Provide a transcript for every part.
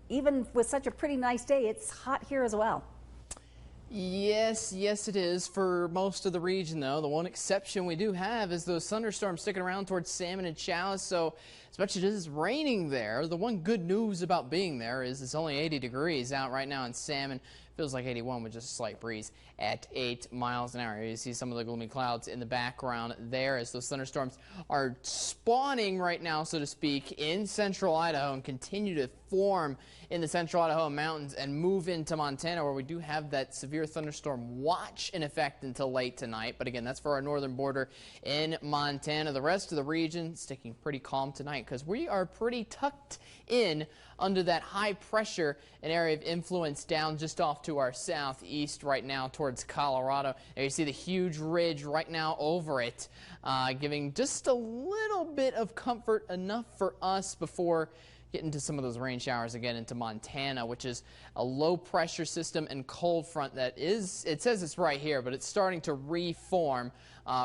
even with such a pretty nice day, it's hot here as well. Yes, it is for most of the region, though. The one exception we do have is those thunderstorms sticking around towards Salmon and Challis. So as much as it is raining there, the one good news about being there is it's only 80 degrees out right now in Salmon. Feels like 81 with just a slight breeze at 8 miles an hour. You see some of the gloomy clouds in the background there as those thunderstorms are spawning right now, so to speak, in central Idaho and continue to form in the central Idaho mountains and move into Montana, where we do have that severe thunderstorm watch in effect until late tonight. But again, that's for our northern border in Montana. The rest of the region sticking pretty calm tonight because we are pretty tucked in under that high pressure, an area of influence down just off to our southeast right now towards Colorado. There you see the huge ridge right now over it, giving just a little bit of comfort, enough for us before getting to some of those rain showers again into Montana, which is a low pressure system and cold front that is, it says it's right here, but it's starting to reform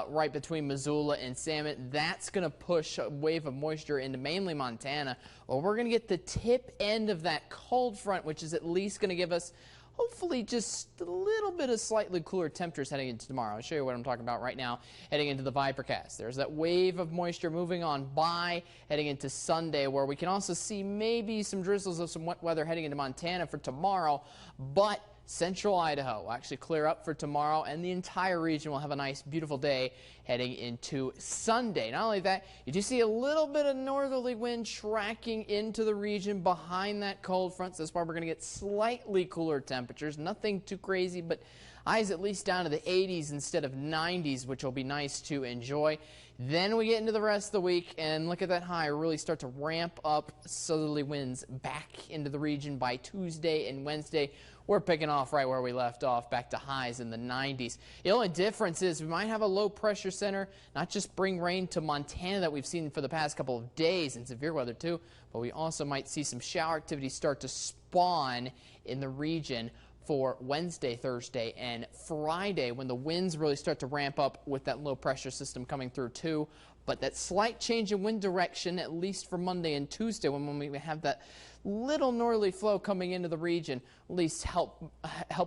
right between Missoula and Salmon. That's going to push a wave of moisture into mainly Montana. Well, we're going to get the tip end of that cold front, which is at least going to give us hopefully just a little bit of slightly cooler temperatures heading into tomorrow. I'll show you what I'm talking about right now heading into the Vipercast. There's that wave of moisture moving on by heading into Sunday, where we can also see maybe some drizzles of some wet weather heading into Montana for tomorrow, but central Idaho will actually clear up for tomorrow, and the entire region will have a nice, beautiful day heading into Sunday. Not only that, you do see a little bit of northerly wind tracking into the region behind that cold front, so that's why we're going to get slightly cooler temperatures. Nothing too crazy, but highs at least down to the 80s instead of 90s, which will be nice to enjoy. Then we get into the rest of the week, and look at that high really start to ramp up southerly winds back into the region by Tuesday and Wednesday. We're picking off right where we left off, back to highs in the 90s. The only difference is we might have a low pressure center, not just bring rain to Montana that we've seen for the past couple of days, and severe weather too, but we also might see some shower activity start to spawn in the region for Wednesday, Thursday, and Friday, when the winds really start to ramp up with that low pressure system coming through too. But that slight change in wind direction, at least for Monday and Tuesday, when we have that little northerly flow coming into the region, at least help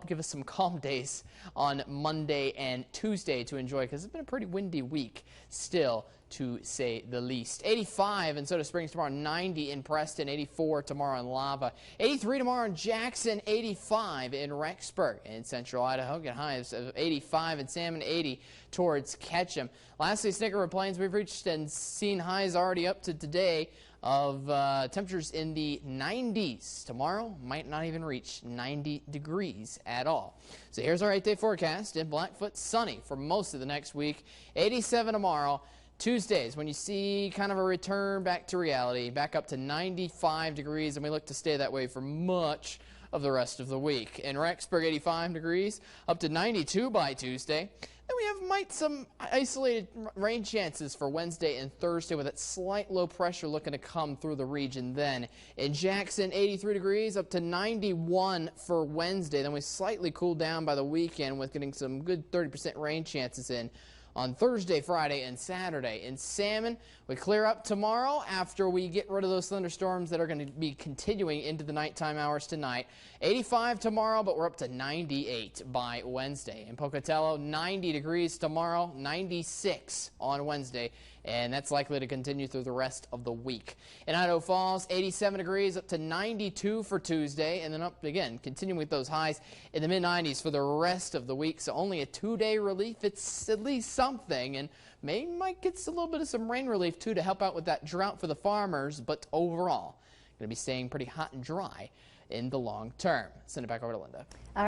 give us some calm days on Monday and Tuesday to enjoy, because it's been a pretty windy week still, to say the least. 85 in Soda Springs tomorrow, 90 in Preston, 84 tomorrow in Lava, 83 tomorrow in Jackson, 85 in Rexburg. In central Idaho, get highs of 85 in Salmon, 80 towards Ketchum. Lastly, Snickerwood Plains, we've reached and seen highs already up to today of temperatures in the 90s. Tomorrow might not even reach 90 degrees at all. So here's our 8-day forecast in Blackfoot. Sunny for most of the next week, 87 tomorrow. Tuesdays, when you see kind of a return back to reality, back up to 95 degrees, and we look to stay that way for much of the rest of the week. In Rexburg, 85 degrees, up to 92 by Tuesday. Then we have some isolated rain chances for Wednesday and Thursday, with that slight low pressure looking to come through the region then. In Jackson, 83 degrees, up to 91 for Wednesday. Then we slightly cool down by the weekend with getting some good 30% rain chances in on Thursday, Friday, and Saturday. In Salmon, we clear up tomorrow after we get rid of those thunderstorms that are going to be continuing into the nighttime hours tonight. 85 tomorrow, but we're up to 98 by Wednesday. In Pocatello, 90 degrees tomorrow, 96 on Wednesday, and that's likely to continue through the rest of the week. In Idaho Falls, 87 degrees, up to 92 for Tuesday, and then up again, continuing with those highs in the mid-90s for the rest of the week. So only a 2-day relief. It's at least something, and might get a little bit of some rain relief too to help out with that drought for the farmers, but overall going to be staying pretty hot and dry in the long term. Send it back over to Linda.